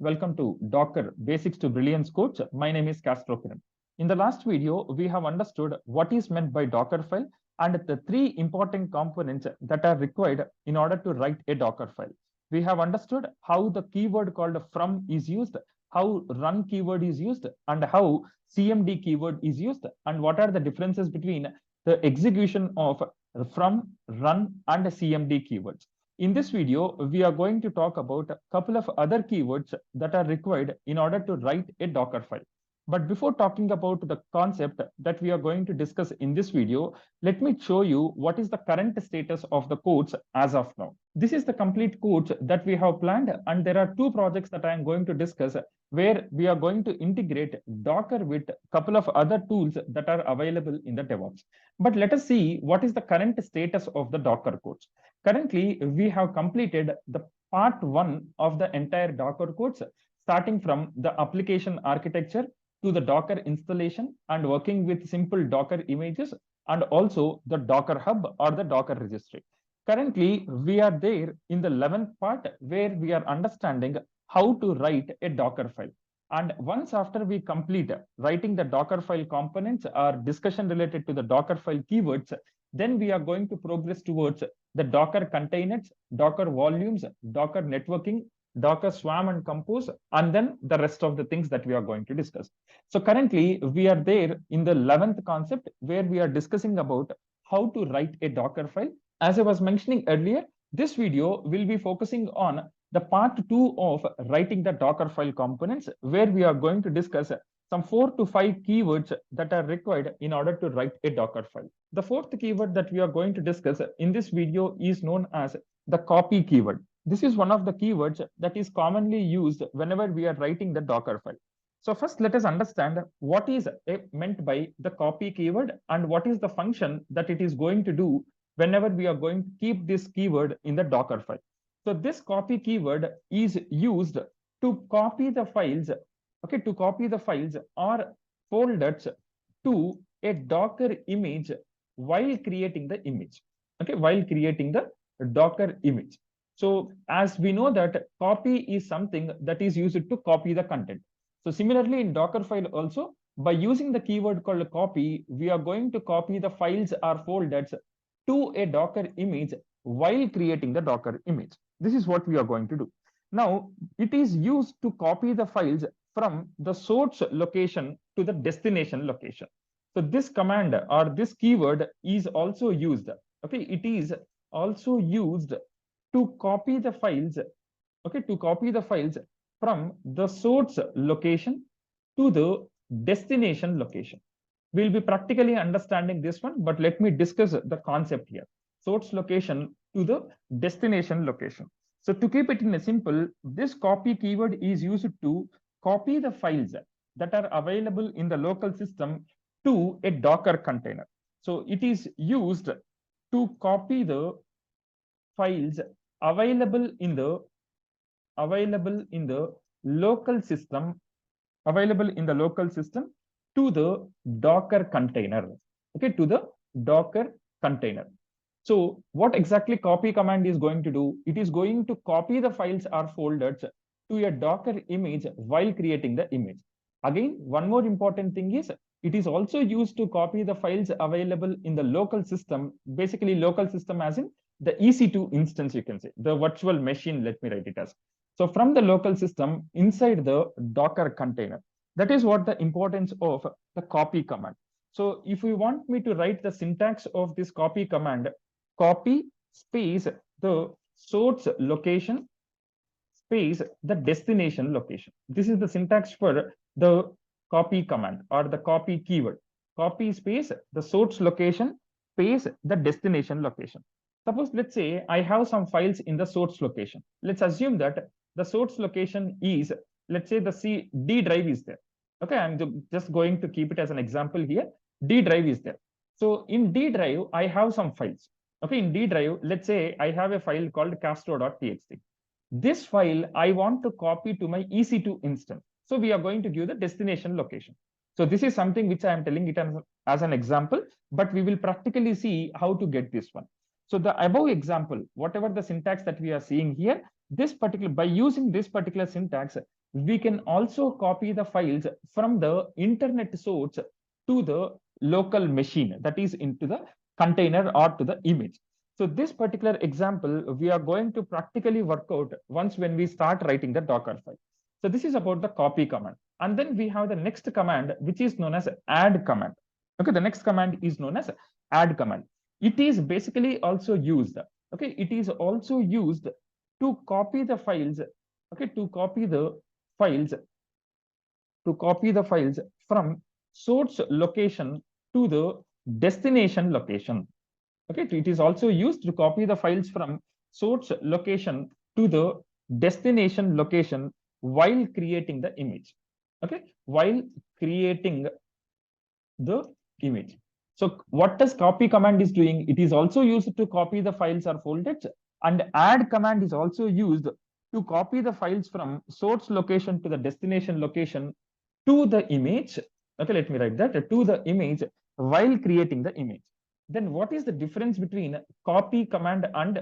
Welcome to Docker Basics to Brilliance course. My name is Kastro Kiran. In the last video, we have understood what is meant by Docker file and the three important components that are required in order to write a Docker file. We have understood how the keyword called from is used, how run keyword is used, and how CMD keyword is used, and what are the differences between the execution of from, run, and CMD keywords. In this video, we are going to talk about a couple of other keywords that are required in order to write a Docker file. But before talking about the concept that we are going to discuss in this video, let me show you what is the current status of the codes as of now. This is the complete codes that we have planned, and there are two projects that I am going to discuss where we are going to integrate Docker with a couple of other tools that are available in the DevOps. But let us see what is the current status of the Docker codes. Currently, we have completed the part 1 of the entire Docker codes, starting from the application architecture to the Docker installation and working with simple Docker images, and also the Docker Hub or the Docker registry. Currently, we are there in the 11th part where we are understanding how to write a Docker file. And once after we complete writing the Docker file components or discussion related to the Docker file keywords, then we are going to progress towards the Docker containers, Docker volumes, Docker networking, Docker Swarm and Compose, and then the rest of the things that we are going to discuss. So currently, we are there in the 11th concept where we are discussing about how to write a Docker file. As I was mentioning earlier, this video will be focusing on the part 2 of writing the Docker file components, where we are going to discuss some 4 to 5 keywords that are required in order to write a Docker file. The fourth keyword that we are going to discuss in this video is known as the copy keyword. This is one of the keywords that is commonly used whenever we are writing the Docker file. So first, let us understand what is meant by the copy keyword and what is the function that it is going to do whenever we are going to keep this keyword in the Docker file. So this copy keyword is used to copy the files, to copy the files or folders to a Docker image while creating the image, while creating the Docker image. So as we know that copy is something that is used to copy the content. So similarly in Docker file also, by using the keyword called copy, we are going to copy the files or folders to a Docker image while creating the Docker image. This is what we are going to do. Now, it is used to copy the files from the source location to the destination location. So this command or this keyword is also used. It is also used to copy the files, to copy the files from the source location to the destination location. We'll be practically understanding this one, but let me discuss the concept here. Source location to the destination location. So to keep it in a simple, this copy keyword is used to copy the files that are available in the local system to a Docker container. So it is used to copy the files available in the local system, to the Docker container, to the Docker container. So what exactly copy command is going to do? It is going to copy the files or folders to a Docker image while creating the image. Again, one more important thing is it is also used to copy the files available in the local system, basically local system as in the EC2 instance, you can say, the virtual machine, let me write it as. So from the local system inside the Docker container. That is what the importance of the copy command. So if we want me to write the syntax of this copy command, copy space the source location space the destination location. This is the syntax for the copy command or the copy keyword. Copy space the source location space the destination location. Suppose, let's say I have some files in the source location. Let's assume that the source location is, let's say the D drive is there. I'm just going to keep it as an example here. D drive is there. So in D drive, I have some files. In D drive, let's say I have a file called Kastro.txt. This file I want to copy to my EC2 instance. So we are going to give the destination location. So this is something which I am telling it as an example, but we will practically see how to get this one. So the above example, whatever the syntax that we are seeing here, by using this particular syntax, we can also copy the files from the internet source to the local machine, that is into the container or to the image. So this particular example, we are going to practically work out once when we start writing the Docker file. So this is about the copy command. And then we have the next command, which is known as add command. Okay, the next command is known as add command. It is basically also used. Okay, it is also used to copy the files. Okay, to copy the files from source location to the destination location. Okay, it is also used to copy the files from source location to the destination location while creating the image. Okay, while creating the image. So what does copy command is doing? It is also used to copy the files or folders, and add command is also used to copy the files from source location to the destination location to the image. Okay, let me write that, to the image while creating the image. Then what is the difference between copy command and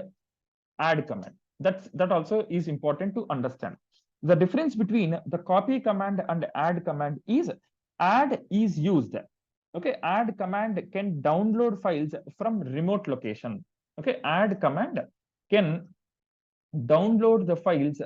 add command? That also is important to understand. The difference between the copy command and add command is add is used. Okay, add command can download files from remote location. Okay, add command can download the files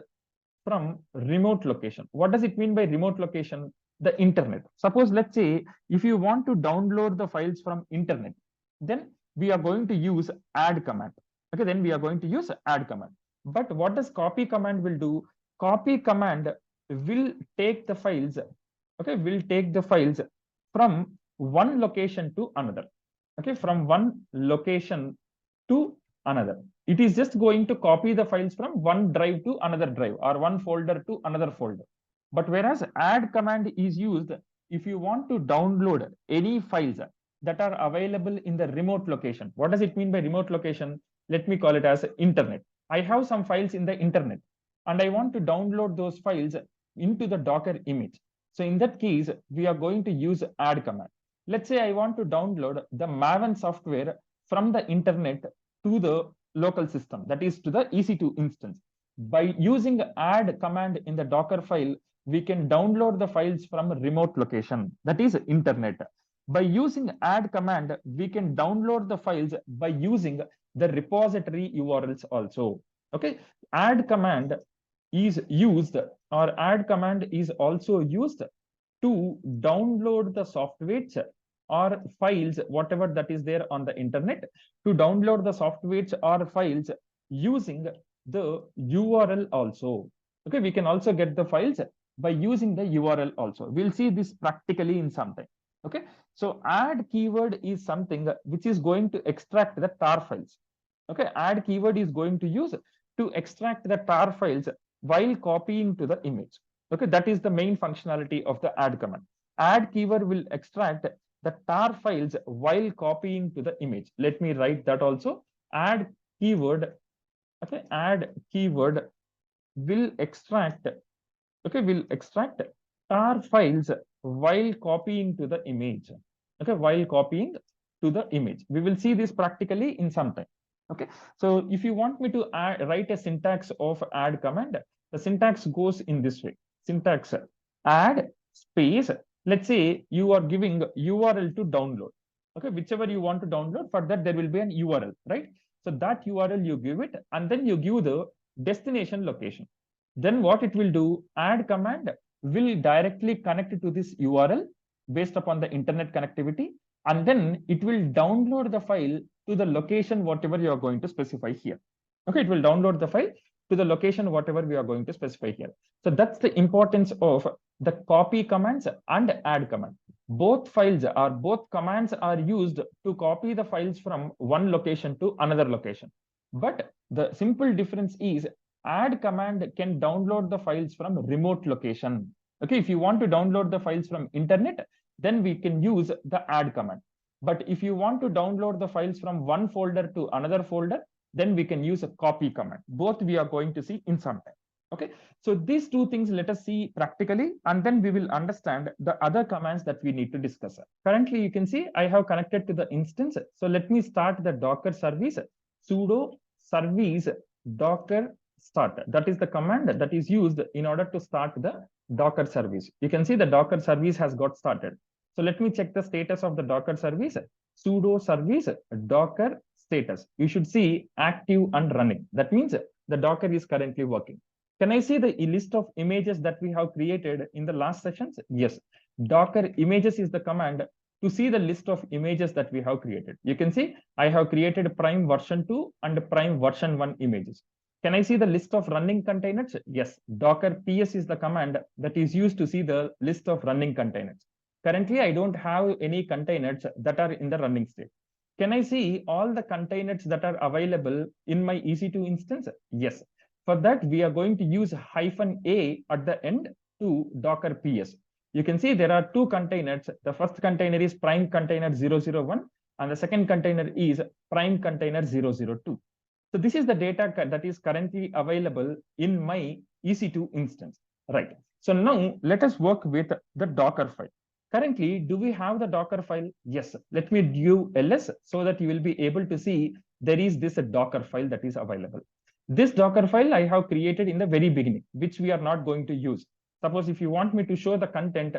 from remote location. What does it mean by remote location? The internet. Suppose, let's say, if you want to download the files from internet, then we are going to use add command. Okay, then we are going to use add command. But what does copy command will do? Copy command will take the files. Okay, will take the files from one location to another. Okay, from one location to another. It is just going to copy the files from one drive to another drive or one folder to another folder. But whereas add command is used if you want to download any files that are available in the remote location. What does it mean by remote location? Let me call it as internet. I have some files in the internet and I want to download those files into the Docker image. So in that case, we are going to use add command. Let's say I want to download the Maven software from the internet to the local system, that is to the EC2 instance. By using add command in the Docker file, we can download the files from a remote location, that is internet. By using add command, we can download the files by using the repository URLs also. Okay, add command is used, or add command is also used to download the softwares or files, whatever that is there on the internet, to download the softwares or files using the URL also. Okay, we can also get the files by using the URL also. We'll see this practically in some time. Okay, so add keyword is something which is going to extract the tar files. Okay, add keyword is going to use to extract the tar files while copying to the image. Okay, that is the main functionality of the add command. Add keyword will extract the tar files while copying to the image. Let me write that also. Add keyword, okay, add keyword will extract, okay, will extract tar files while copying to the image. Okay, while copying to the image. We will see this practically in some time. Okay, so if you want me to write a syntax of add command, the syntax goes in this way. Syntax add space. Let's say you are giving URL to download. Okay, whichever you want to download, for that there will be an URL, right? So that URL you give it, and then you give the destination location. Then what it will do, add command will directly connect to this URL based upon the internet connectivity, and then it will download the file to the location whatever you are going to specify here. Okay, it will download the file to the location whatever we are going to specify here. So that's the importance of the copy commands and add command. Both files or both commands are used to copy the files from one location to another location. But the simple difference is add command can download the files from remote location. Okay, if you want to download the files from internet, then we can use the add command. But if you want to download the files from one folder to another folder, then we can use a copy command. Both we are going to see in some time. Okay, so these two things let us see practically, and then we will understand the other commands that we need to discuss. Currently, you can see I have connected to the instance. So let me start the Docker service, sudo service docker start. That is the command that is used in order to start the Docker service. You can see the Docker service has got started. So let me check the status of the Docker service. Sudo service Docker status. You should see active and running. That means the Docker is currently working. Can I see the list of images that we have created in the last sessions? Yes. Docker images is the command to see the list of images that we have created. You can see I have created Prime version 2 and Prime version 1 images. Can I see the list of running containers? Yes. Docker ps is the command that is used to see the list of running containers. Currently, I don't have any containers that are in the running state. Can I see all the containers that are available in my EC2 instance? Yes. For that, we are going to use -a at the end to Docker ps. You can see there are two containers. The first container is prime container 001, and the second container is prime container 002. So this is the data that is currently available in my EC2 instance, right? So now let us work with the Docker file. Currently, do we have the Docker file? Yes. Let me do ls so that you will be able to see there is this Docker file that is available. This Docker file I have created in the very beginning, which we are not going to use. Suppose if you want me to show the content,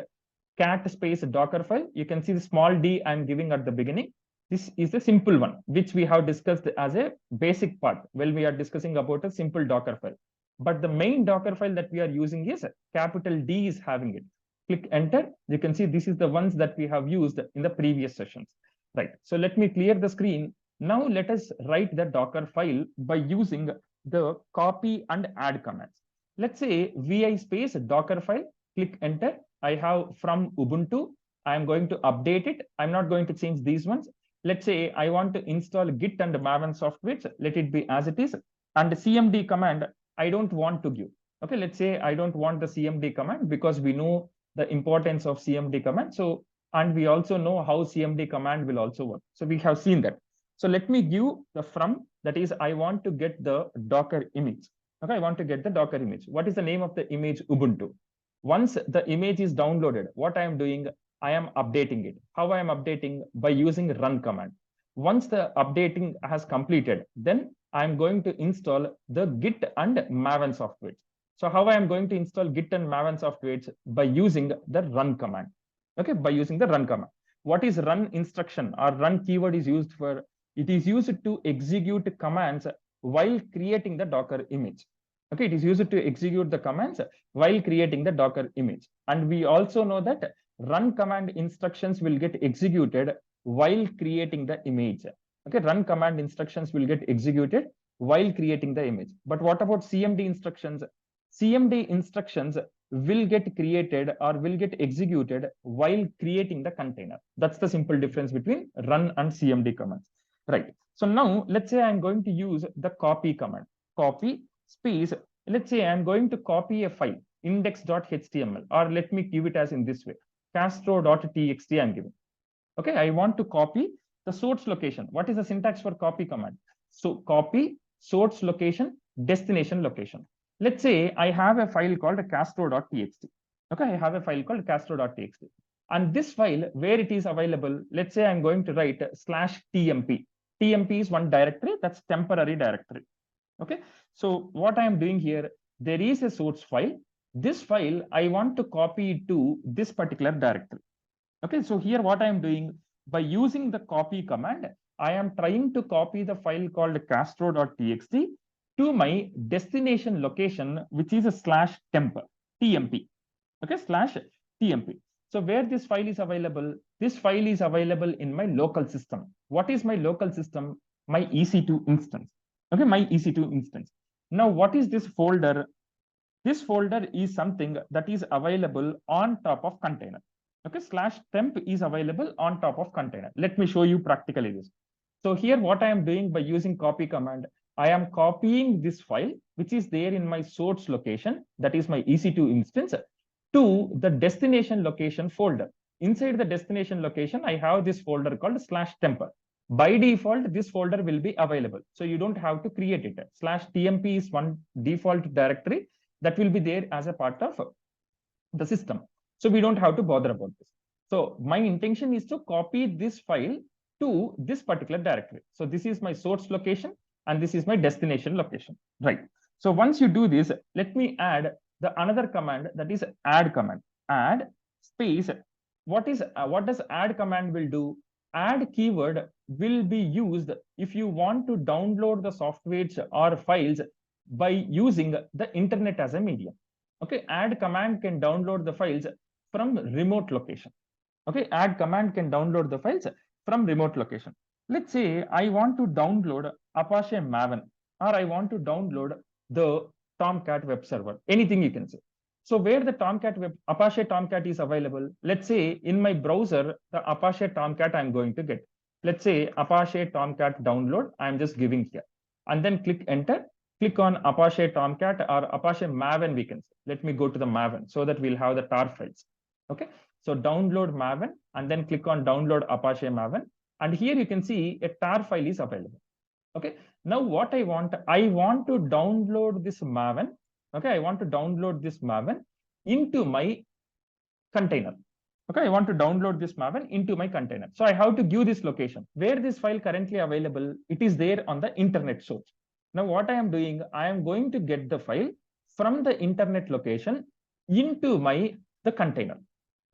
cat space Docker file, you can see the small d I'm giving at the beginning. This is a simple one, which we have discussed as a basic part when we are discussing about a simple Docker file. But the main Docker file that we are using is capital D is having it. Click enter. You can see this is the ones that we have used in the previous sessions. Right. So let me clear the screen. Now let us write the Docker file by using the copy and add commands. Let's say vi space Docker file, click enter. I have from Ubuntu. I'm going to update it. I'm not going to change these ones. Let's say I want to install Git and Maven software. Let it be as it is. And the CMD command, I don't want to give. Okay, let's say I don't want the CMD command because we know the importance of CMD command. So, and we also know how CMD command will also work. So we have seen that. So let me give the from, that is, I want to get the Docker image. Okay, I want to get the Docker image. What is the name of the image? Ubuntu. Once the image is downloaded, what I am doing, I am updating it. How I am updating? By using run command. Once the updating has completed, then I am going to install the Git and Maven software. So how I am going to install Git and Maven software? By using the run command. Okay, by using the run command. What is run instruction or run keyword is used for? It is used to execute commands while creating the Docker image. Okay, it is used to execute the commands while creating the Docker image. And we also know that run command instructions will get executed while creating the image. Okay, run command instructions will get executed while creating the image. But what about CMD instructions? CMD instructions will get created or will get executed while creating the container. That's the simple difference between run and CMD commands. Right. So now let's say I'm going to use the copy command. Copy space. Let's say I'm going to copy a file, index.html, or let me give it as in this way, Kastro.txt I'm giving. Okay, I want to copy the source location. What is the syntax for copy command? So copy source location, destination location. Let's say I have a file called Kastro.txt. Okay, I have a file called Kastro.txt. And this file, where it is available, let's say I'm going to write /tmp. TMP is one directory, that's temporary directory. Okay, so what I am doing here, there is a source file. This file, I want to copy it to this particular directory. Okay, so here what I am doing, by using the copy command, I am trying to copy the file called Kastro.txt to my destination location, which is a /temp, okay, /tmp. So where this file is available? This file is available in my local system. What is my local system? My EC2 instance. Okay, my EC2 instance. Now, what is this folder? This folder is something that is available on top of container. Okay, /temp is available on top of container. Let me show you practically this. So here what I am doing by using copy command, I am copying this file, which is there in my source location, that is my EC2 instance, to the destination location folder. Inside the destination location, I have this folder called /temp. By default, this folder will be available. So you don't have to create it. /tmp is one default directory that will be there as a part of the system. So we don't have to bother about this. So my intention is to copy this file to this particular directory. So this is my source location and this is my destination location, right? So once you do this, let me add the another command, that is add command. Add space. What does add command will do? Add keyword will be used if you want to download the softwares or files by using the internet as a medium. Okay, add command can download the files from remote location. Okay, add command can download the files from remote location. Let's say I want to download Apache Maven, or I want to download the Tomcat web server, anything you can say. So where the Apache Tomcat is available, let's say in my browser, the Apache Tomcat I'm going to get. Let's say Apache Tomcat download, I'm just giving here. And then click enter, click on Apache Tomcat or Apache Maven, we can say. Let me go to the Maven so that we'll have the tar files. Okay, so download Maven and then click on download Apache Maven. And here you can see a tar file is available. Okay, now what I want to download this Maven. Okay, I want to download this Maven into my container. Okay, I want to download this Maven into my container. So I have to give this location where this file currently available. It is there on the internet source. Now what I am doing, I am going to get the file from the internet location into the container.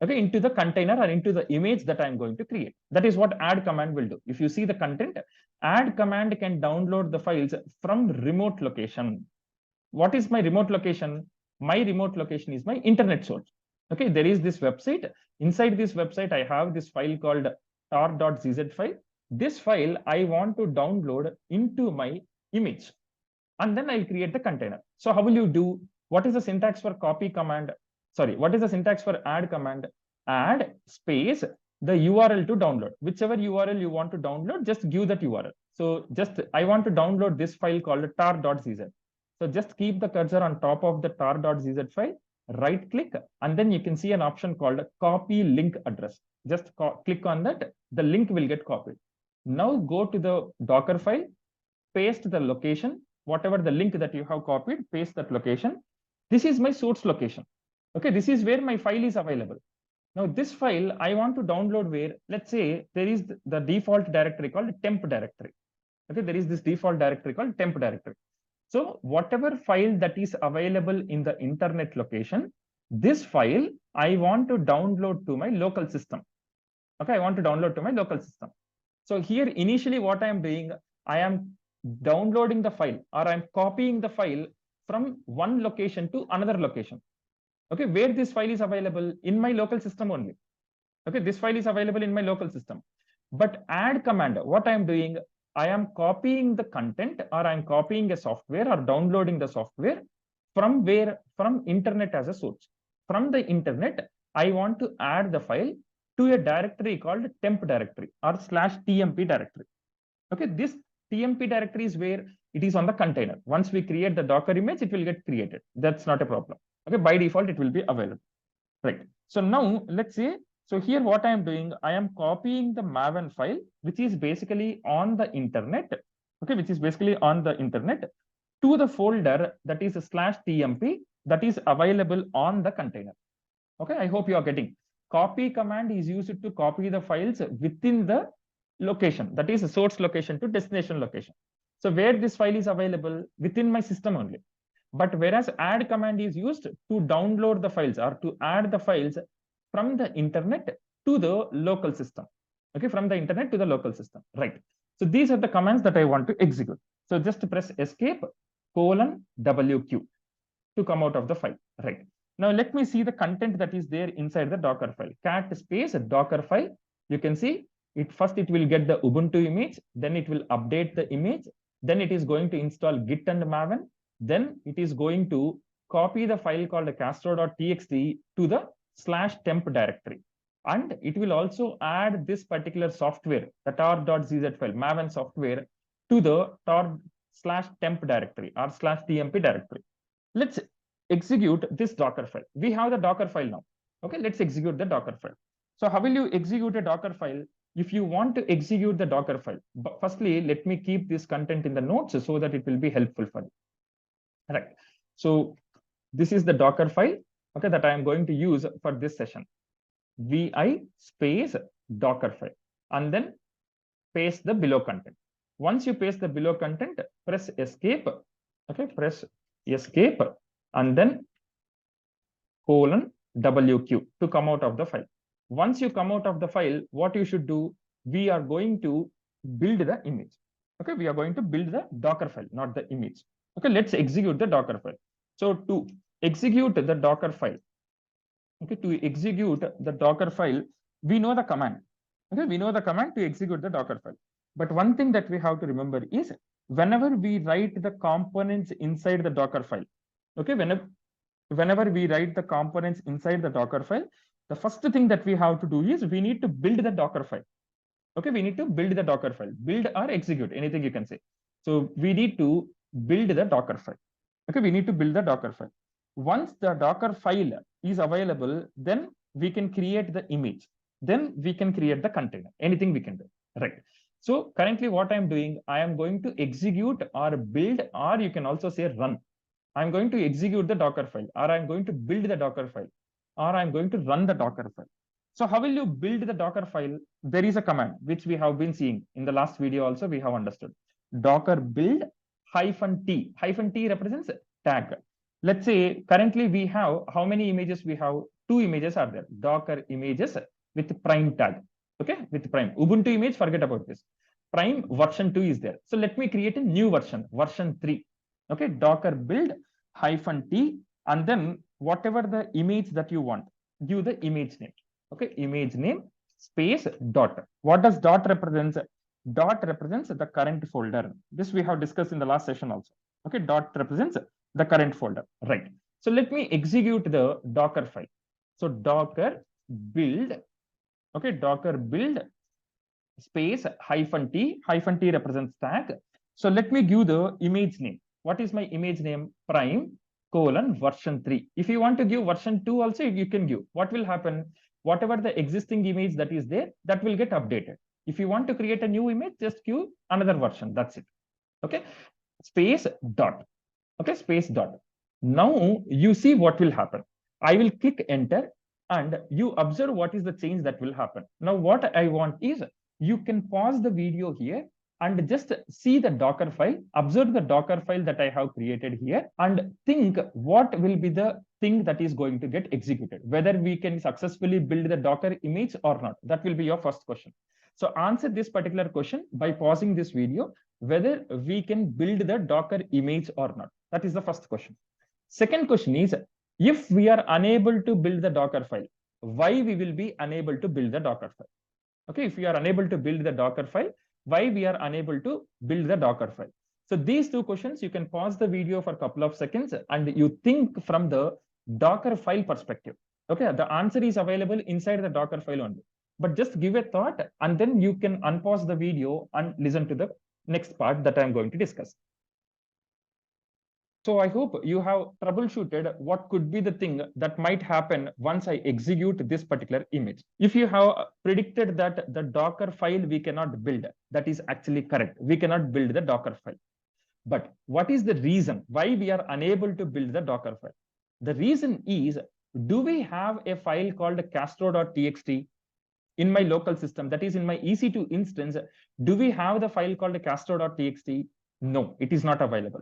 Okay, into the container or into the image that I'm going to create. That is what add command will do. If you see the content, add command can download the files from remote location. What is my remote location? My remote location is my internet source. Okay, there is this website. Inside this website, I have this file called tar.cz file. This file I want to download into my image. And then I'll create the container. So how will you do? What is the syntax for copy command? Sorry, what is the syntax for add command? Add space the URL to download. Whichever URL you want to download, just give that URL. So I want to download this file called tar.cz. So just keep the cursor on top of the tar.cz file, right click, and then you can see an option called copy link address. Just click on that, the link will get copied. Now go to the Docker file, paste the location, whatever the link that you have copied, paste that location. This is my source location. Okay, this is where my file is available. Now this file I want to download where, let's say there is the default directory called temp directory. Okay, there is this default directory called temp directory. So whatever file that is available in the internet location, this file I want to download to my local system. Okay, I want to download to my local system. So here initially what I am doing, I am downloading the file, or I'm copying the file from one location to another location. Okay, where this file is available in my local system only. Okay, this file is available in my local system. But add command, what I am doing, I am copying the content, or I'm copying a software or downloading the software from where? From internet as a source. From the internet, I want to add the file to a directory called temp directory or /tmp directory. Okay, this tmp directory is where it is on the container. Once we create the Docker image, it will get created. That's not a problem. Okay, by default, it will be available. Right. So now let's say, so here what I am doing, I am copying the Maven file, which is basically on the internet. Okay, which is basically on the internet to the folder that is /tmp that is available on the container. Okay, I hope you are getting. Copy command is used to copy the files within the location, that is a source location to destination location. So where this file is available within my system only. But whereas add command is used to download the files or to add the files from the internet to the local system. Okay, from the internet to the local system. Right. So these are the commands that I want to execute. So just press escape :WQ to come out of the file. Right. Now let me see the content that is there inside the Docker file. Cat space Docker file. You can see it first, it will get the Ubuntu image, then it will update the image, then it is going to install Git and Maven. Then it is going to copy the file called Kastro.txt to the /temp directory. And it will also add this particular software, the tar.cz file, Maven software, to the tar/temp directory or /tmp directory. Let's execute this Docker file. We have the Docker file now. Okay, let's execute the Docker file. So how will you execute a Docker file? If you want to execute the Docker file, but firstly, let me keep this content in the notes so that it will be helpful for you. Right. So this is the Docker file, okay, that I am going to use for this session. vi space Docker file, and then paste the below content. Once you paste the below content, press escape. Okay, press escape, and then colon WQ to come out of the file. Once you come out of the file, what you should do, we are going to build the image. Okay, we are going to build the Docker file, not the image. Okay, let's execute the Docker file. So to execute the Docker file, okay, to execute the Docker file, we know the command. Okay, we know the command to execute the Docker file. But one thing that we have to remember is whenever we write the components inside the Docker file, okay, whenever we write the components inside the Docker file, the first thing that we have to do is we need to build the Docker file. Okay, we need to build the Docker file, build or execute, anything you can say. So we need to build the Docker file. Okay, we need to build the Docker file. Once the Docker file is available, then we can create the image. Then we can create the container, anything we can do, right? So currently what I'm doing, I am going to execute or build, or you can also say run. I'm going to execute the Docker file, or I'm going to build the Docker file, or I'm going to run the Docker file. So how will you build the Docker file? There is a command which we have been seeing in the last video also we have understood. Docker build -t. -t represents tag. Let's say currently we have, how many images we have? 2 images are there. Docker images with prime tag. Okay, with prime. Ubuntu image, forget about this. Prime version 2 is there. So let me create a new version, version 3. Okay, Docker build -t, and then whatever the image that you want, give the image name. Okay, image name space dot. What does dot represents? Dot represents the current folder. This we have discussed in the last session also. Okay, dot represents the current folder, right? So let me execute the Docker file. So Docker build, okay, Docker build space -t. -t represents tag. So let me give the image name. What is my image name? Prime version 3. If you want to give version 2 also, you can give. What will happen? Whatever the existing image that is there, that will get updated. If you want to create a new image, just give another version. That's it. Okay, space dot. Okay, space dot. Now you see what will happen. I will click enter and you observe what is the change that will happen. Now what I want is you can pause the video here and just see the Docker file, observe the Docker file that I have created here, and think what will be the thing that is going to get executed, whether we can successfully build the Docker image or not. That will be your first question. So answer this particular question by pausing this video, whether we can build the Docker image or not. That is the first question. Second question is, if we are unable to build the Docker file, why we will be unable to build the Docker file? Okay, if we are unable to build the Docker file, why we are unable to build the Docker file? So these 2 questions, you can pause the video for a couple of seconds and you think from the Docker file perspective. Okay, the answer is available inside the Docker file only. But just give a thought and then you can unpause the video and listen to the next part that I'm going to discuss. So I hope you have troubleshooted what could be the thing that might happen once I execute this particular image. If you have predicted that the Docker file we cannot build, that is actually correct. We cannot build the Docker file. But what is the reason why we are unable to build the Docker file? The reason is, do we have a file called Kastro.txt in my local system? That is in my EC2 instance. Do we have the file called Kastro.txt? No, it is not available.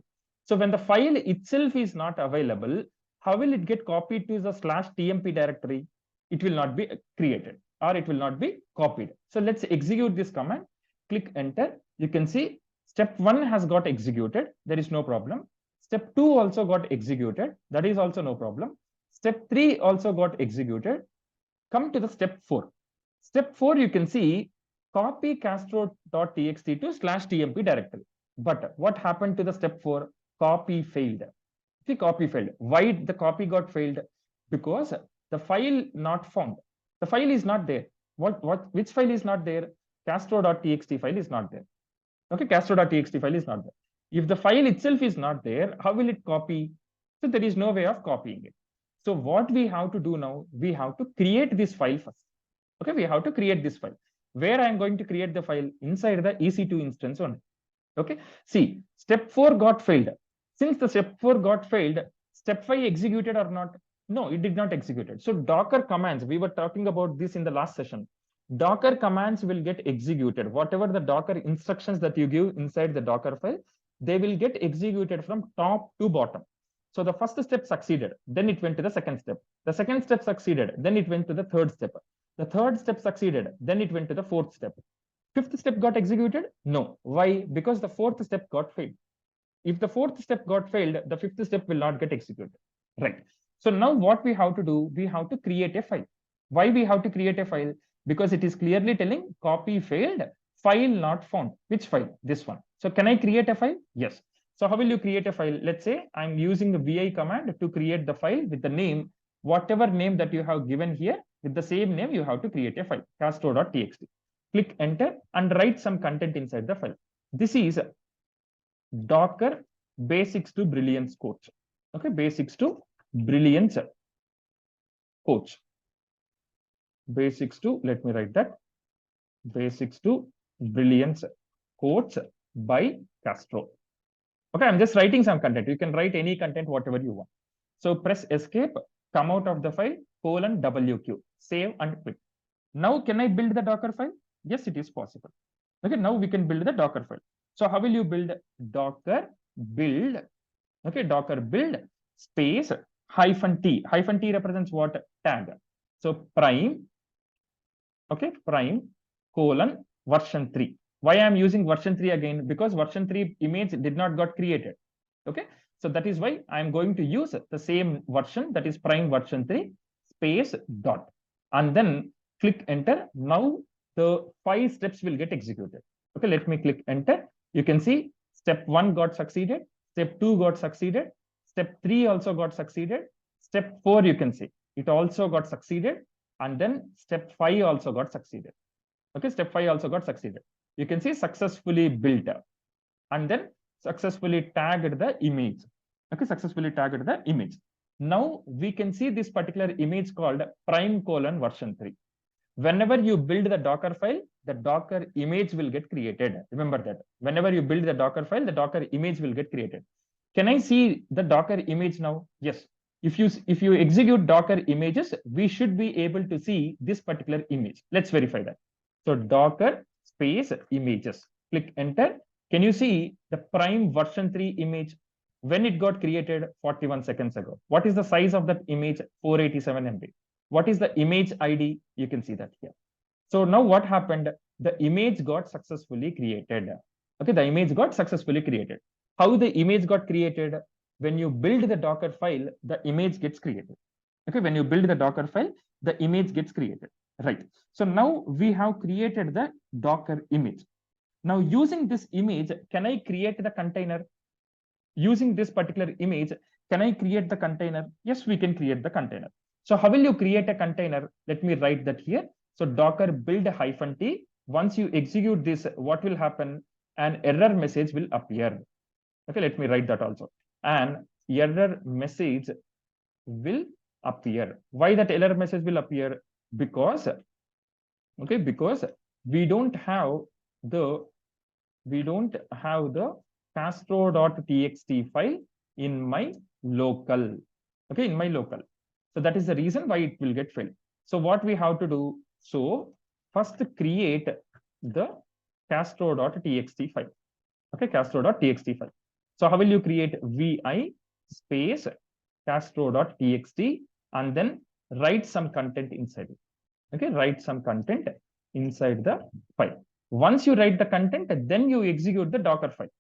So when the file itself is not available, how will it get copied to the /tmp directory? It will not be created or it will not be copied. So let's execute this command. Click enter. You can see step 1 has got executed. There is no problem. Step 2 also got executed. That is also no problem. Step 3 also got executed. Come to the step 4. Step 4, you can see copy Kastro.txt to /tmp directory. But what happened to the step 4? Copy failed. The copy failed. Why the copy got failed? Because the file not found. The file is not there. Which file is not there? Kastro.txt file is not there. Okay, Kastro.txt file is not there. If the file itself is not there, how will it copy? So there is no way of copying it. So what we have to do now, we have to create this file first. Okay, we have to create this file. Where I am going to create the file? Inside the EC2 instance only. Okay, see, step 4 got failed. Since the step 4 got failed, step 5 executed or not? No, it did not execute it. So Docker commands, we were talking about this in the last session. Docker commands will get executed. Whatever the Docker instructions that you give inside the Docker file, they will get executed from top to bottom. So the first step succeeded, then it went to the second step. The second step succeeded, then it went to the third step. The third step succeeded, then it went to the fourth step. Fifth step got executed? No. Why? Because the fourth step got failed. If the fourth step got failed, the fifth step will not get executed. Right. So now what we have to do, we have to create a file. Why we have to create a file? Because it is clearly telling copy failed, file not found. Which file? This one. So can I create a file? Yes. So how will you create a file? Let's say I'm using the vi command to create the file with the name, whatever name that you have given here, with the same name, you have to create a file, kastro.txt. Click enter and write some content inside the file. This is Docker basics to brilliance coach. Okay, basics to brilliance coach. Basics to, let me write that, basics to brilliance coach by Kastro. Okay, I'm just writing some content. You can write any content, whatever you want. So press escape, come out of the file, :WQ, save and quit. Now, can I build the Docker file? Yes, it is possible. Okay, now we can build the Docker file. So how will you build? Docker build, okay, Docker build space -t. -t represents what? Tag. So prime, okay, prime version 3. Why I am using version 3 again? Because version 3 image did not got created. Okay, so that is why I am going to use the same version, that is prime version 3 space dot, and then click enter. Now the 5 steps will get executed. Okay, let me click enter. You can see step 1 got succeeded, step 2 got succeeded, step 3 also got succeeded, step 4 you can see it also got succeeded, and then step 5 also got succeeded. Okay, step 5 also got succeeded. You can see successfully built up, and then successfully tagged the image. Okay, successfully tagged the image. Now we can see this particular image called prime version 3. Whenever you build the Docker file, the Docker image will get created. Remember that. Whenever you build the Docker file, the Docker image will get created. Can I see the Docker image now? Yes. If you execute Docker images, we should be able to see this particular image. Let's verify that. So Docker space images. Click enter. Can you see the prime version 3 image when it got created 41 seconds ago? What is the size of that image? 487 MB. What is the image ID? You can see that here. So now what happened? The image got successfully created. Okay, the image got successfully created. How the image got created? When you build the Docker file, the image gets created. Okay, when you build the Docker file, the image gets created. Right. So now we have created the Docker image. Now using this image, can I create the container? Using this particular image, can I create the container? Yes, we can create the container. So how will you create a container? Let me write that here. So Docker build -t. Once you execute this, what will happen? An error message will appear. Okay, let me write that also. An error message will appear. Why that error message will appear? Because, okay, because we don't have the Kastro.txt file in my local. Okay, in my local. So that is the reason why it will get failed. So what we have to do? So first create the Kastro.txt file. Okay, Kastro.txt file. So how will you create? Vi space Kastro.txt and then write some content inside it. Okay, write some content inside the file. Once you write the content, then you execute the Docker file.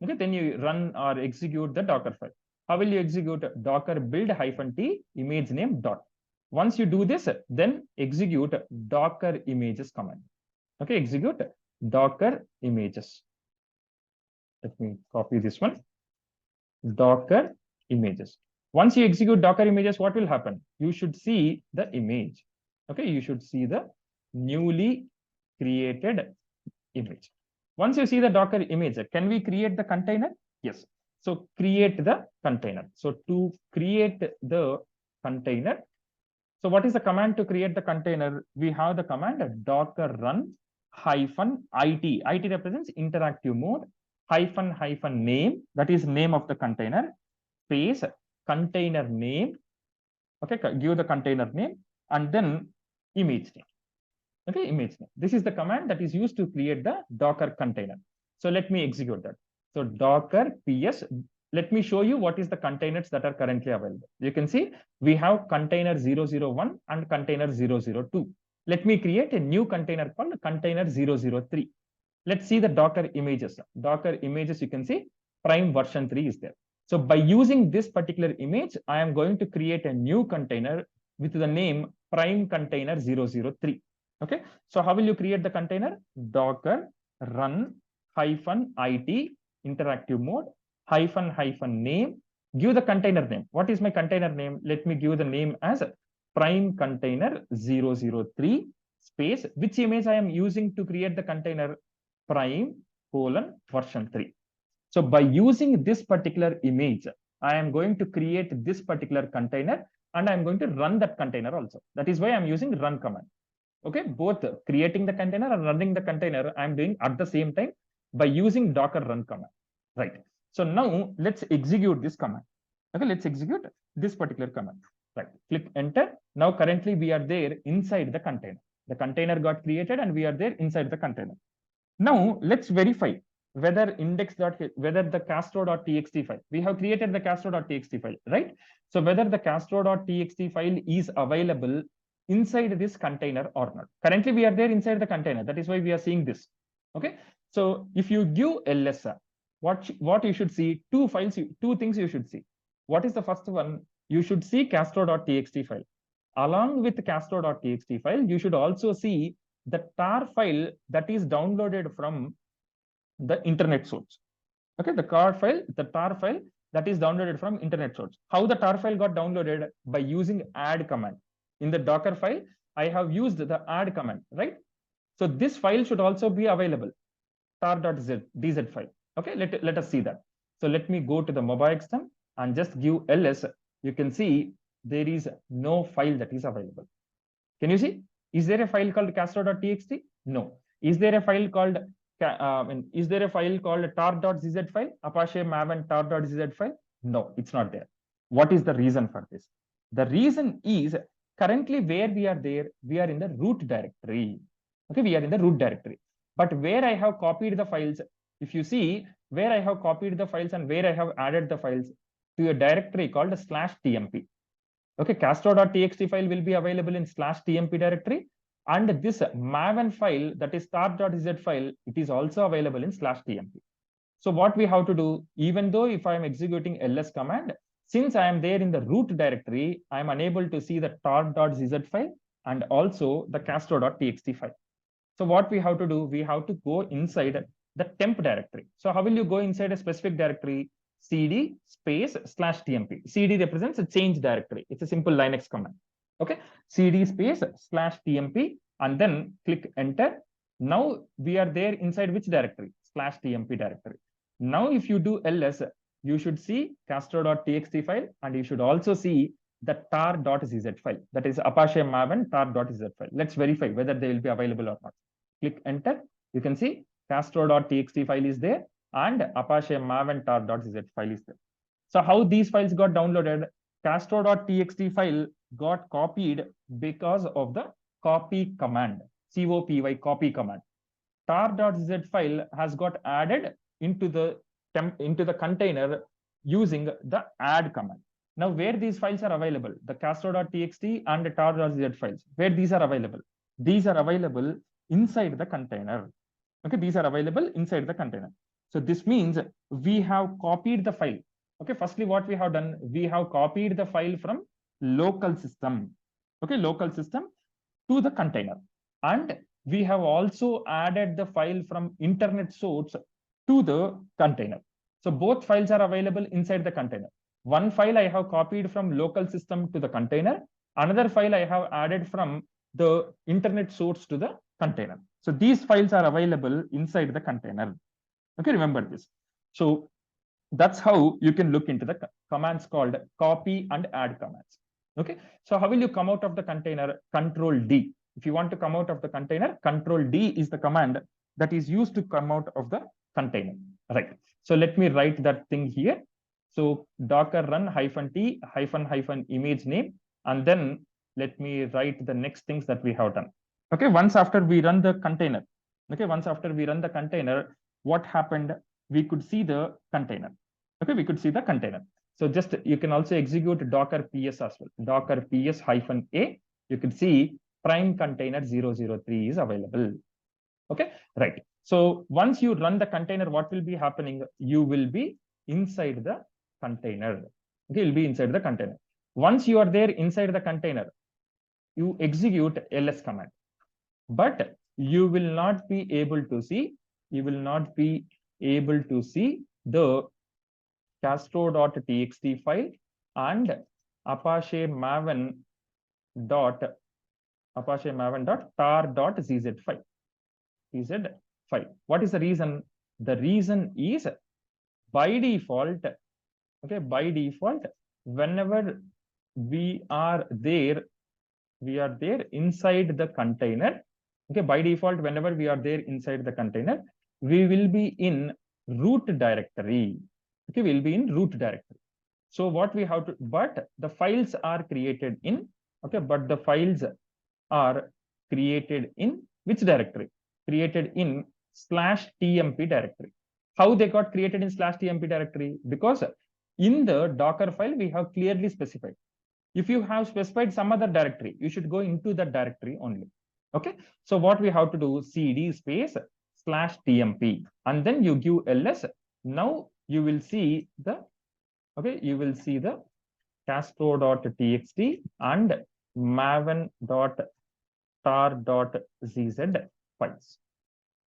Okay, then you run or execute the Docker file. How will you execute? Docker build -t image name dot. Once you do this, then execute Docker images command. Okay, execute Docker images. Let me copy this one. Docker images. Once you execute Docker images, what will happen? You should see the image. Okay, you should see the newly created image. Once you see the Docker image, can we create the container? Yes. So create the container. So to create the container, so what is the command to create the container? We have the command docker run -it. IT represents interactive mode. -- name, that is name of the container, space container name. Okay, give the container name and then image name. Okay, image name. This is the command that is used to create the Docker container. So let me execute that. So Docker ps let me show you what is the containers that are currently available. You can see we have container 001 and container 002. Let me create a new container called container 003. Let's see the Docker images. Docker images, you can see prime version 3 is there. So by using this particular image, I am going to create a new container with the name prime container 003. Okay. So how will you create the container? Docker run -it interactive mode -- name. Give the container name. What is my container name? Let me give the name as prime container 003 space. Which image I am using to create the container? Prime version 3. So by using this particular image, I am going to create this particular container and I'm going to run that container also. That is why I'm using run command. Okay, both creating the container and running the container I'm doing at the same time by using Docker run command. Right. So now let's execute this command. Okay, let's execute this particular command. Right. Click enter. Now currently we are there inside the container. The container got created and we are there inside the container. Now let's verify whether whether the Kastro.txt file, we have created the Kastro.txt file, right? So whether the Kastro.txt file is available inside this container or not. Currently we are there inside the container. That is why we are seeing this. Okay. So if you give ls, what you should see, two things you should see. What is the first one? You should see Kastro.txt file. Along with the Kastro.txt file, you should also see the tar file that is downloaded from the internet source. Okay, the tar file that is downloaded from internet source. How the tar file got downloaded? By using add command. In the Docker file, I have used the add command, right? So this file should also be available, tar.dz file. Okay, let us see that. So let me go to the mobile extension and just give ls. You can see there is no file that is available. Can you see? Is there a file called Kastro.txt? No. Is there a file called tar.dz file? Apache Maven tar.dz file? No, it's not there. What is the reason for this? The reason is currently where we are there, we are in the root directory. Okay, we are in the root directory. But where I have copied the files, if you see where I have copied the files and where I have added the files to a directory called /tmp. Okay, Kastro.txt file will be available in /tmp directory. And this Maven file, that is tar.dz file, it is also available in /tmp. So what we have to do, even though if I am executing ls command, since I am there in the root directory, I am unable to see the tar.dz file and also the Kastro.txt file. So what we have to do, we have to go inside the temp directory. So how will you go inside a specific directory? cd space /tmp. cd represents a change directory. It's a simple Linux command. Okay, cd space /tmp and then click enter. Now we are there inside which directory? /tmp directory. Now if you do ls, you should see Kastro.txt file and you should also see the tar.dz file. That is Apache Maven tar.dz file. Let's verify whether they will be available or not. Click enter. You can see Kastro.txt file is there and Apache Maven tar.dz file is there. So how these files got downloaded? Kastro.txt file got copied because of the copy command, copy copy command. Tar.dz file has got added into the container using the add command. Now where these files are available, the Kastro.txt and the tar.dz files, where these are available? These are available inside the container. Okay, these are available inside the container. So this means we have copied the file. Okay, firstly, what we have done, we have copied the file from local system. Okay, local system to the container. And we have also added the file from internet source to the container. So both files are available inside the container. One file I have copied from local system to the container. Another file I have added from the internet source to the container. So these files are available inside the container. Okay, remember this. So that's how you can look into the commands called copy and add commands. Okay, so how will you come out of the container? Control D. If you want to come out of the container, Control D is the command that is used to come out of the container. Right. So let me write that thing here. So Docker run -t --image name, and then let me write the next things that we have done. Okay, once after we run the container. Okay, once after we run the container, what happened? We could see the container. Okay, we could see the container. So just you can also execute docker ps as well. Docker ps -a. You can see prime container 003 is available. Okay, right. So once you run the container, what will be happening? You will be inside the container. Okay, you'll be inside the container. Once you are there inside the container, you execute ls command, but you will not be able to see, the Kastro.txt file and Apache Maven dot tar.zz file. What is the reason? The reason is by default, whenever we are there inside the container. Okay, by default, whenever we are there inside the container, we will be in root directory. Okay, we'll be in root directory. So what we have to, but the files are created in, which directory? Created in /tmp directory. How they got created in /tmp directory? Because in the Docker file, we have clearly specified. If you have specified some other directory, you should go into that directory only. Okay. So what we have to do, cd space /tmp, and then you give ls. Now you will see the, Kastro.txt and maven.tar.zz files.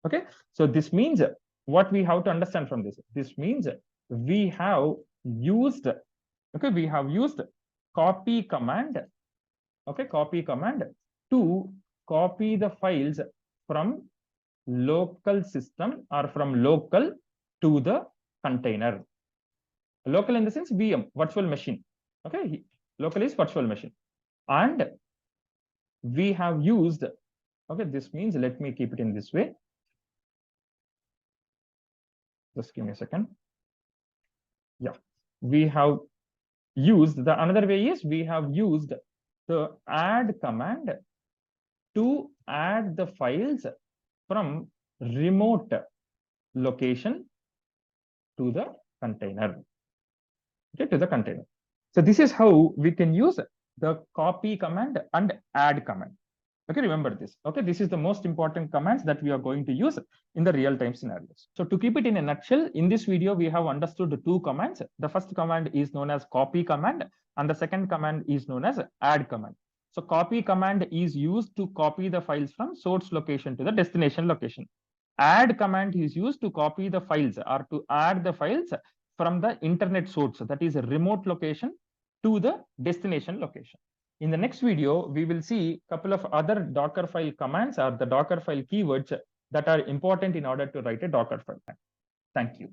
Okay. So this means what we have to understand from this. This means we have used, copy command, to copy the files from local system or from local to the container. Local in the sense VM, virtual machine. Okay, local is virtual machine. And we have used, this means, let me keep it in this way. Just give me a second. Yeah, we have used, another way is we have used the add command to add the files from remote location to the container. Okay, to the container. So this is how we can use the copy command and add command. Okay, remember this. Okay, this is the most important commands that we are going to use in the real-time scenarios. So to keep it in a nutshell, in this video, we have understood the two commands. The first command is known as copy command, and the second command is known as add command. So copy command is used to copy the files from source location to the destination location. Add command is used to copy the files or to add the files from the internet source, that is a remote location, to the destination location. In the next video, we will see a couple of other Docker file commands or the Docker file keywords that are important in order to write a Docker file. Thank you.